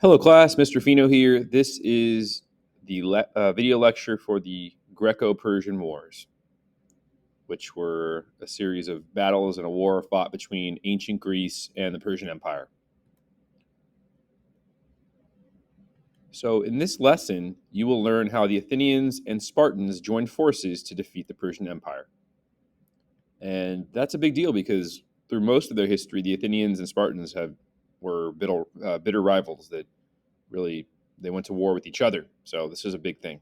Hello, class. Mr. Fino here. This is the video lecture for the Greco-Persian Wars, which were a series of battles and a war fought between ancient Greece and the Persian Empire. So in this lesson, you will learn how the Athenians and Spartans joined forces to defeat the Persian Empire. And that's a big deal because through most of their history, the Athenians and Spartans were bitter rivals that really they went to war with each other. So this is a big thing.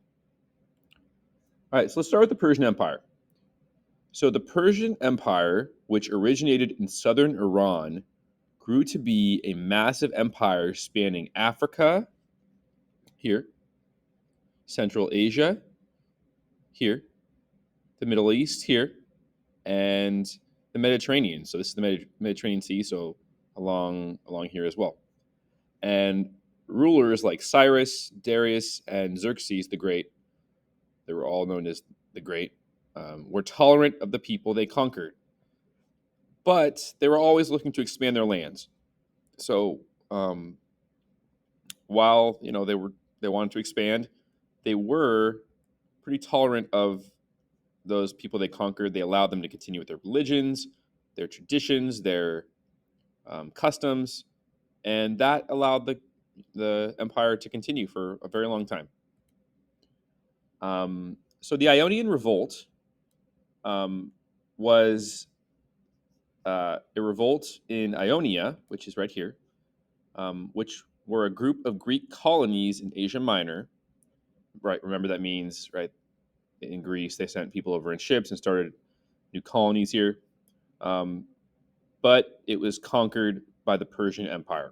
All right, so let's start with the Persian Empire. So the Persian Empire, which originated in southern Iran, grew to be a massive empire spanning Africa, here, Central Asia, here, the Middle East, here, and the Mediterranean. So this is the Mediterranean Sea, so along here as well. And rulers like Cyrus, Darius, and Xerxes the Great, they were all known as the Great, were tolerant of the people they conquered, but they were always looking to expand their lands. So while they wanted to expand, they were pretty tolerant of those people they conquered. They allowed them to continue with their religions, their traditions, their customs, and that allowed the empire to continue for a very long time. So the Ionian Revolt was a revolt in Ionia, which is right here, which were a group of Greek colonies in Asia Minor. Right, remember that means, right, in Greece, they sent people over in ships and started new colonies here. But it was conquered by the Persian Empire.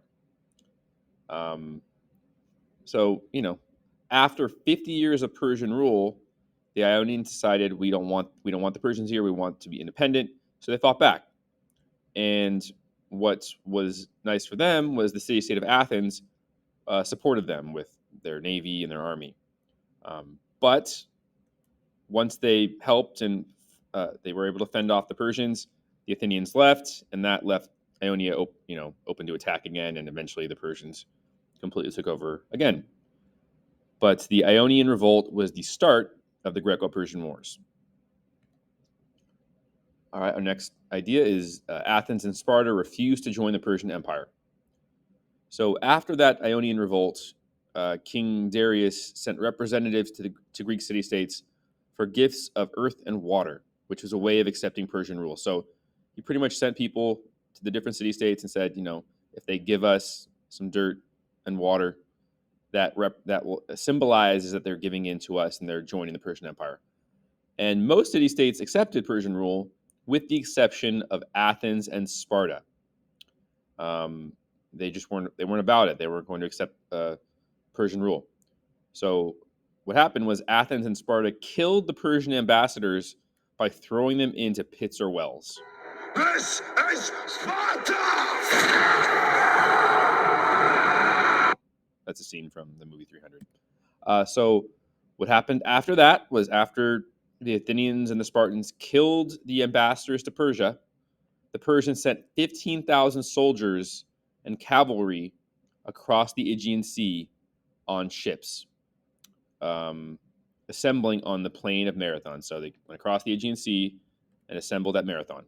So, after 50 years of Persian rule, the Ionians decided we don't want the Persians here. We want to be independent. So they fought back. And what was nice for them was the city-state of Athens supported them with their navy and their army. But once they helped and they were able to fend off the Persians, the Athenians left, and that left Ionia, open to attack again, and eventually the Persians completely took over again. But the Ionian Revolt was the start of the Greco-Persian Wars. All right, our next idea is Athens and Sparta refused to join the Persian Empire. So after that Ionian Revolt, King Darius sent representatives to Greek city-states for gifts of earth and water, which was a way of accepting Persian rule. So he pretty much sent people to the different city-states and said, if they give us some dirt and water, that will symbolizes that they're giving in to us and they're joining the Persian Empire. And most city-states accepted Persian rule, with the exception of Athens and Sparta. They weren't about it. They were going to accept Persian rule. So what happened was Athens and Sparta killed the Persian ambassadors by throwing them into pits or wells. This is Sparta! That's a scene from the movie 300. So what happened after that was, after the Athenians and the Spartans killed the ambassadors to Persia, the Persians sent 15,000 soldiers and cavalry across the Aegean Sea on ships, assembling on the plain of Marathon. So they went across the Aegean Sea and assembled at Marathon.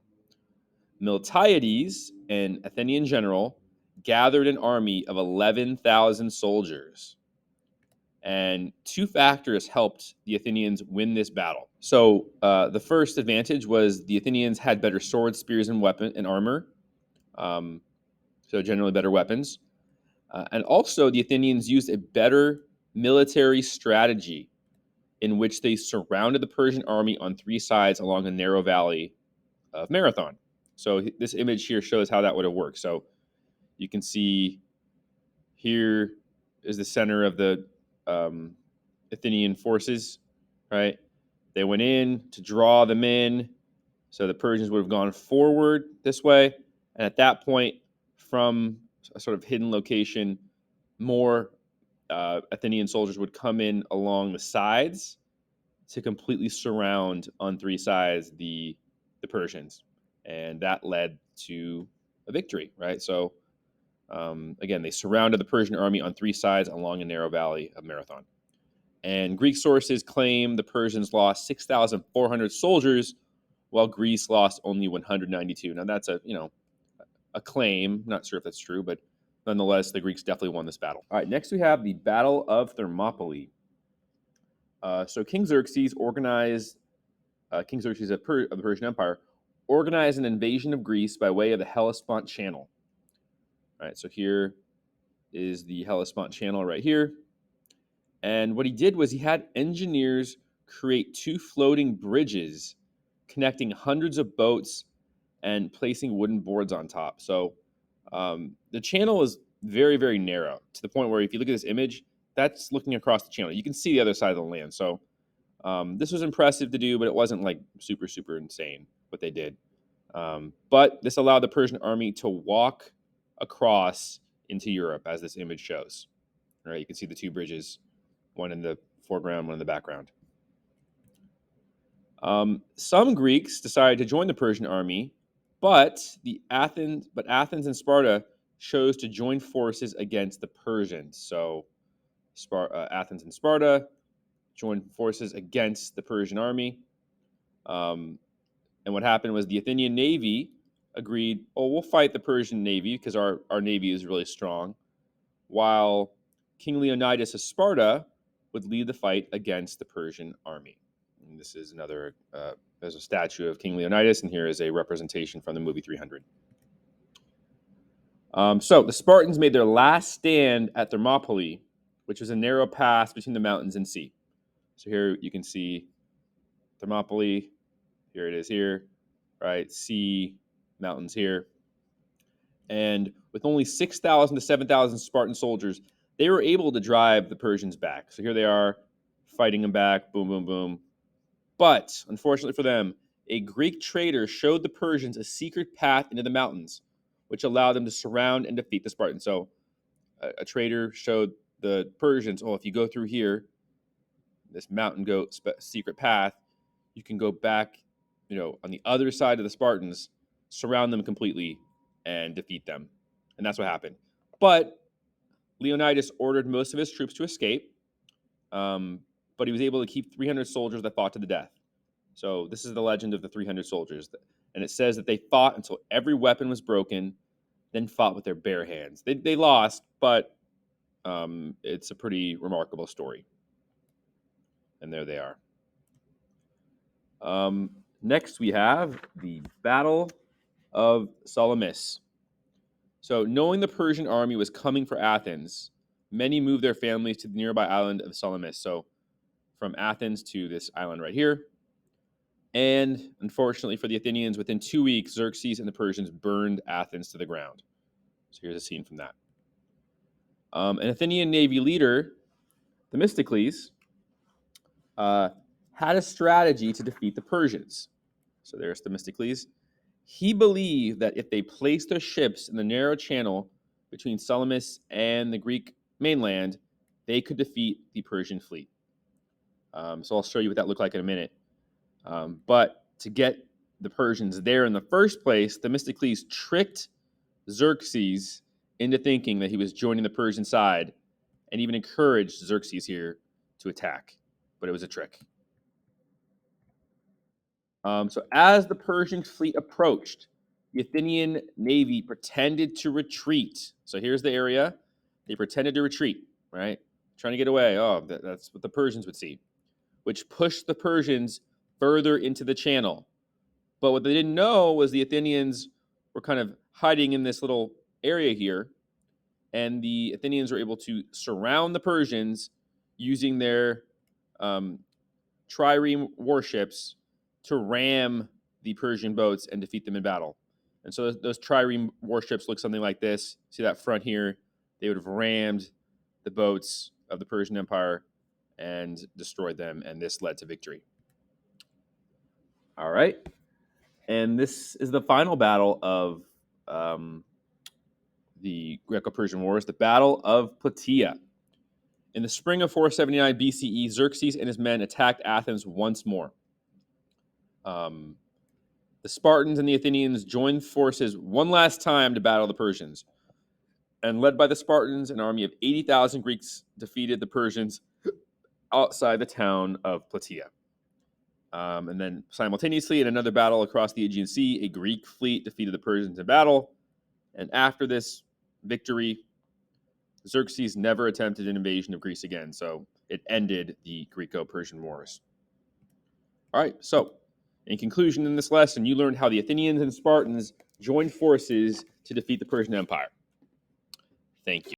Miltiades, an Athenian general, gathered an army of 11,000 soldiers. And two factors helped the Athenians win this battle. So the first advantage was the Athenians had better swords, spears, and armor. So generally better weapons. And also the Athenians used a better military strategy in which they surrounded the Persian army on three sides along a narrow valley of Marathon. So this image here shows how that would have worked. So you can see here is the center of the Athenian forces, right? They went in to draw them in. So the Persians would have gone forward this way. And at that point, from a sort of hidden location, more Athenian soldiers would come in along the sides to completely surround on three sides the Persians. And that led to a victory, right? So Again, they surrounded the Persian army on three sides along a narrow valley of Marathon. And Greek sources claim the Persians lost 6,400 soldiers, while Greece lost only 192. Now that's a claim. Not sure if that's true, but nonetheless, the Greeks definitely won this battle. All right, next we have the Battle of Thermopylae. So King Xerxes organized, King Xerxes of the Persian Empire, organized an invasion of Greece by way of the Hellespont Channel. All right, so here is the Hellespont Channel right here. And what he did was he had engineers create two floating bridges connecting hundreds of boats and placing wooden boards on top. So the channel is very, very narrow to the point where if you look at this image, that's looking across the channel. You can see the other side of the land. So this was impressive to do, but it wasn't like super, super insane what they did. But this allowed the Persian army to walk across into Europe, as this image shows. All right, you can see the two bridges, one in the foreground, one in the background. Some Greeks decided to join the Persian army, but Athens and Sparta chose to join forces against the Persians. So Athens and Sparta joined forces against the Persian army. And what happened was the Athenian navy agreed, oh, we'll fight the Persian navy because our navy is really strong, while King Leonidas of Sparta would lead the fight against the Persian army. And this is another, there's a statue of King Leonidas, and here is a representation from the movie 300. So the Spartans made their last stand at Thermopylae, which was a narrow pass between the mountains and sea. So here you can see Thermopylae. Here it is here, right? Sea, mountains here. And with only 6,000 to 7,000 Spartan soldiers, they were able to drive the Persians back. So here they are, fighting them back, boom, boom, boom. But unfortunately for them, a Greek trader showed the Persians a secret path into the mountains, which allowed them to surround and defeat the Spartans. So a trader showed the Persians, oh, if you go through here, this mountain goat secret path, you can go back, on the other side of the Spartans, surround them completely, and defeat them. And that's what happened. But Leonidas ordered most of his troops to escape, but he was able to keep 300 soldiers that fought to the death. So this is the legend of the 300 soldiers. And it says that they fought until every weapon was broken, then fought with their bare hands. They lost, but it's a pretty remarkable story. And there they are. Next, we have the Battle of Salamis. So, knowing the Persian army was coming for Athens, many moved their families to the nearby island of Salamis. So, from Athens to this island right here. And unfortunately for the Athenians, within 2 weeks, Xerxes and the Persians burned Athens to the ground. So, here's a scene from that. An Athenian navy leader, Themistocles, had a strategy to defeat the Persians. So, there's Themistocles. He believed that if they placed their ships in the narrow channel between Salamis and the Greek mainland, they could defeat the Persian fleet. So I'll show you what that looked like in a minute. But to get the Persians there in the first place, Themistocles tricked Xerxes into thinking that he was joining the Persian side and even encouraged Xerxes here to attack. But it was a trick. So as the Persian fleet approached, the Athenian navy pretended to retreat. So here's the area. They pretended to retreat, right? Trying to get away. Oh, that's what the Persians would see, which pushed the Persians further into the channel. But what they didn't know was the Athenians were kind of hiding in this little area here, and the Athenians were able to surround the Persians using their trireme warships to ram the Persian boats and defeat them in battle. And so those trireme warships look something like this. See that front here? They would have rammed the boats of the Persian Empire and destroyed them, and this led to victory. All right. And this is the final battle of the Greco-Persian Wars, the Battle of Plataea. In the spring of 479 BCE, Xerxes and his men attacked Athens once more. The Spartans and the Athenians joined forces one last time to battle the Persians. And led by the Spartans, an army of 80,000 Greeks defeated the Persians outside the town of Plataea. And then simultaneously, in another battle across the Aegean Sea, a Greek fleet defeated the Persians in battle. And after this victory, Xerxes never attempted an invasion of Greece again, so it ended the Greco-Persian Wars. All right, so in conclusion, in this lesson, you learned how the Athenians and Spartans joined forces to defeat the Persian Empire. Thank you.